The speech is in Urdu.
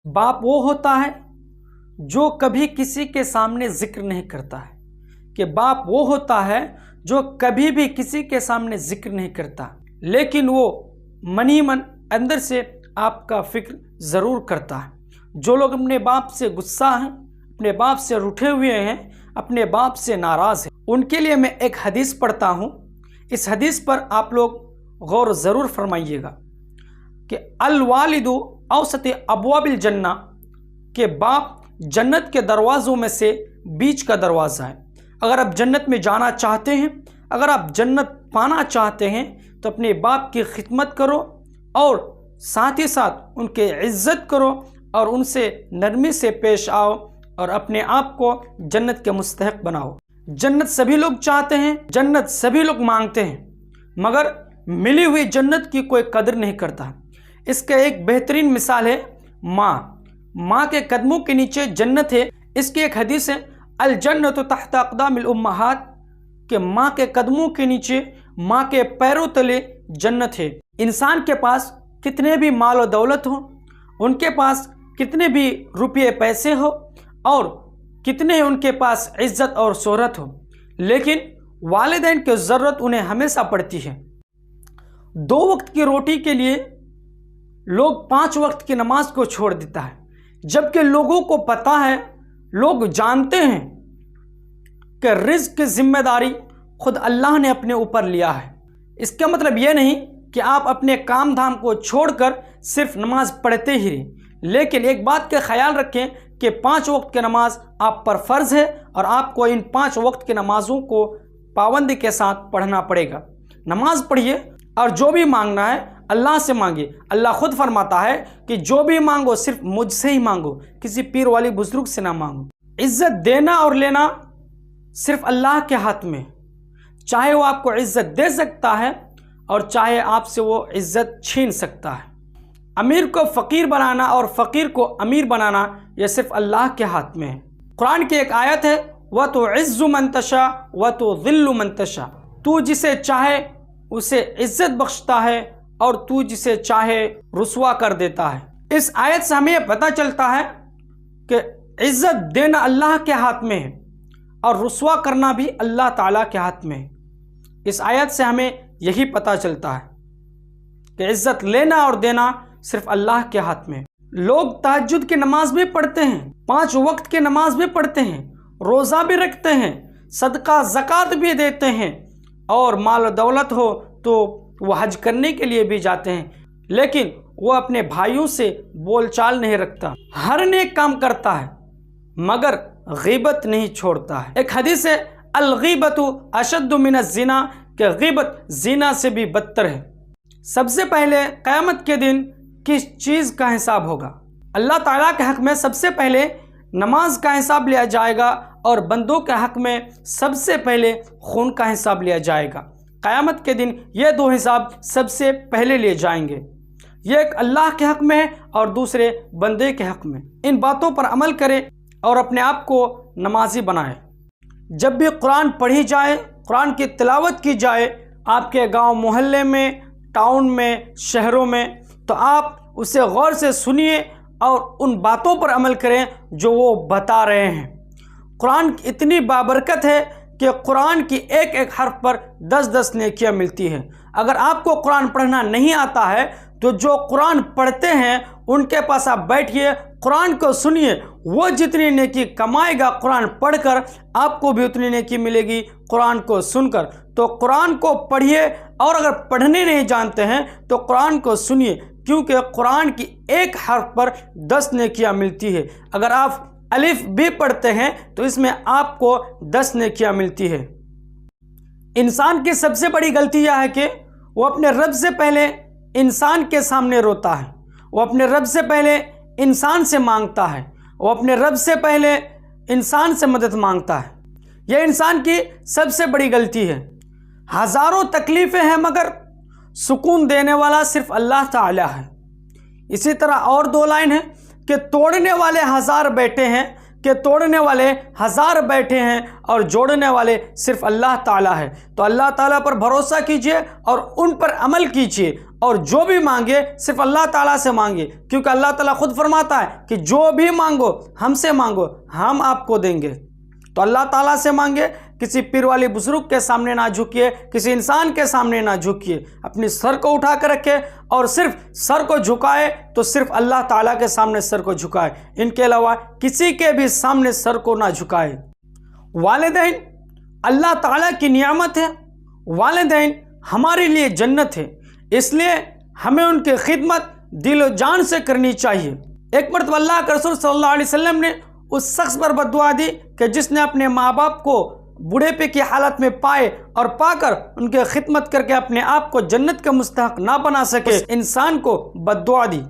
باپ وہ ہوتا ہے جو کبھی کسی کے سامنے ذکر نہیں کرتا ہے، کہ باپ وہ ہوتا ہے جو کبھی بھی کسی کے سامنے ذکر نہیں کرتا، لیکن وہ منی من اندر سے آپ کا فکر ضرور کرتا ہے۔ جو لوگ اپنے باپ سے غصہ ہیں، اپنے باپ سے روٹھے ہوئے ہیں، اپنے باپ سے ناراض ہیں، ان کے لیے میں ایک حدیث پڑھتا ہوں۔ اس حدیث پر آپ لوگ غور ضرور فرمائیے گا کہ الوالد اوسط ابواب الجنہ، کہ باپ جنت کے دروازوں میں سے بیچ کا دروازہ ہے۔ اگر آپ جنت میں جانا چاہتے ہیں، اگر آپ جنت پانا چاہتے ہیں تو اپنے باپ کی خدمت کرو اور ساتھ ہی ساتھ ان کے عزت کرو اور ان سے نرمی سے پیش آؤ اور اپنے آپ کو جنت کے مستحق بناؤ۔ جنت سبھی لوگ چاہتے ہیں، جنت سبھی لوگ مانگتے ہیں، مگر ملی ہوئی جنت کی کوئی قدر نہیں کرتا۔ اس کا ایک بہترین مثال ہے ماں کے قدموں کے نیچے جنت ہے۔ اس کی ایک حدیث ہے الجنت تحت اقدام الامہات، کہ ماں کے قدموں کے نیچے، ماں کے پیروں تلے جنت ہے۔ انسان کے پاس کتنے بھی مال و دولت ہو، ان کے پاس کتنے بھی روپے پیسے ہو اور کتنے ان کے پاس عزت اور شہرت ہو، لیکن والدین کی ضرورت انہیں ہمیشہ پڑتی ہے۔ 2 وقت کی روٹی کے لیے لوگ 5 وقت کی نماز کو چھوڑ دیتا ہے، جبکہ لوگوں کو پتہ ہے، لوگ جانتے ہیں کہ رزق کی ذمہ داری خود اللہ نے اپنے اوپر لیا ہے۔ اس کا مطلب یہ نہیں کہ آپ اپنے کام دھام کو چھوڑ کر صرف نماز پڑھتے ہی رہیں، لیکن ایک بات کا خیال رکھیں کہ 5 وقت کی نماز آپ پر فرض ہے اور آپ کو ان 5 وقت کی نمازوں کو پابندی کے ساتھ پڑھنا پڑے گا۔ نماز پڑھیے اور جو بھی مانگنا ہے اللہ سے مانگے۔ اللہ خود فرماتا ہے کہ جو بھی مانگو صرف مجھ سے ہی مانگو، کسی پیر والی بزرگ سے نہ مانگو۔ عزت دینا اور لینا صرف اللہ کے ہاتھ میں، چاہے وہ آپ کو عزت دے سکتا ہے اور چاہے آپ سے وہ عزت چھین سکتا ہے۔ امیر کو فقیر بنانا اور فقیر کو امیر بنانا یہ صرف اللہ کے ہاتھ میں ہے۔ قرآن کی ایک آیت ہے وَتُعِزُّ مَن تَشَاءُ وَتُذِلُّ مَن تَشَاءُ، تو جسے چاہے اسے عزت بخشتا ہے اور تو جسے چاہے رسوا کر دیتا ہے۔ اس آیت سے ہمیں یہ پتہ چلتا ہے کہ عزت دینا اللہ کے ہاتھ میں ہے اور رسوا کرنا بھی اللہ تعالیٰ کے ہاتھ میں ہے۔ اس آیت سے ہمیں یہی پتہ چلتا ہے کہ عزت لینا اور دینا صرف اللہ کے ہاتھ میں ہے۔ لوگ تہجد کی نماز بھی پڑھتے ہیں، 5 وقت کی نماز بھی پڑھتے ہیں، روزہ بھی رکھتے ہیں، صدقہ زکوٰۃ بھی دیتے ہیں اور مال و دولت ہو تو وہ حج کرنے کے لیے بھی جاتے ہیں، لیکن وہ اپنے بھائیوں سے بول چال نہیں رکھتا، ہر نیک کام کرتا ہے مگر غیبت نہیں چھوڑتا ہے۔ ایک حدیث ہے الغیبت اشد من الزنا، کہ غیبت زنا سے بھی بدتر ہے۔ سب سے پہلے قیامت کے دن کس چیز کا حساب ہوگا؟ اللہ تعالیٰ کے حق میں سب سے پہلے نماز کا حساب لیا جائے گا اور بندوں کے حق میں سب سے پہلے خون کا حساب لیا جائے گا۔ قیامت کے دن یہ 2 حساب سب سے پہلے لیے جائیں گے، یہ ایک اللہ کے حق میں ہے اور دوسرے بندے کے حق میں۔ ان باتوں پر عمل کرے اور اپنے آپ کو نمازی بنائے۔ جب بھی قرآن پڑھی جائے، قرآن کی تلاوت کی جائے آپ کے گاؤں محلے میں، ٹاؤن میں، شہروں میں، تو آپ اسے غور سے سنیے اور ان باتوں پر عمل کریں جو وہ بتا رہے ہیں۔ قرآن اتنی بابرکت ہے کہ قرآن کی ایک ایک حرف پر 10 نیکیاں ملتی ہیں۔ اگر آپ کو قرآن پڑھنا نہیں آتا ہے تو جو قرآن پڑھتے ہیں ان کے پاس آپ بیٹھیے، قرآن کو سنیے، وہ جتنی نیکی کمائے گا قرآن پڑھ کر آپ کو بھی اتنی نیکی ملے گی قرآن کو سن کر۔ تو قرآن کو پڑھیے اور اگر پڑھنے نہیں جانتے ہیں تو قرآن کو سنیے، کیونکہ قرآن کی ایک حرف پر 10 نیکیاں ملتی ہے۔ اگر آپ الف بھی پڑھتے ہیں تو اس میں آپ کو 10 نیکیاں ملتی ہے۔ انسان کی سب سے بڑی غلطی یہ ہے کہ وہ اپنے رب سے پہلے انسان کے سامنے روتا ہے، وہ اپنے رب سے پہلے انسان سے مانگتا ہے، وہ اپنے رب سے پہلے انسان سے مدد مانگتا ہے۔ یہ انسان کی سب سے بڑی غلطی ہے۔ ہزاروں تکلیفیں ہیں مگر سکون دینے والا صرف اللہ تعالی ہے۔ اسی طرح اور 2 لائن ہیں کہ توڑنے والے 1000 بیٹے ہیں، کہ توڑنے والے 1000 بیٹھے ہیں اور جوڑنے والے صرف اللہ تعالیٰ ہے۔ تو اللہ تعالیٰ پر بھروسہ کیجئے اور ان پر عمل کیجئے اور جو بھی مانگے صرف اللہ تعالیٰ سے مانگے، کیونکہ اللہ تعالیٰ خود فرماتا ہے کہ جو بھی مانگو ہم سے مانگو، ہم آپ کو دیں گے۔ تو اللہ تعالیٰ سے مانگے، کسی پیر والی بزرگ کے سامنے نہ جھکیے، کسی انسان کے سامنے نہ جھکیے، اپنی سر کو اٹھا کر رکھے اور صرف سر کو جھکائے تو صرف اللہ تعالیٰ کے سامنے سر کو جھکائے، ان کے علاوہ کسی کے بھی سامنے سر کو نہ جھکائے۔ والدین اللہ تعالیٰ کی نعمت ہے، والدین ہمارے لیے جنت ہے، اس لیے ہمیں ان کی خدمت دل و جان سے کرنی چاہیے۔ ایک مرتبہ اللہ کے رسول صلی اللہ علیہ وسلم نے اس شخص پر بد دعا دی کہ جس نے اپنے ماں باپ کو بوڑھے کی حالت میں پائے اور پا کر ان کی خدمت کر کے اپنے آپ کو جنت کے مستحق نہ بنا سکے، اس انسان کو بد دعا دی۔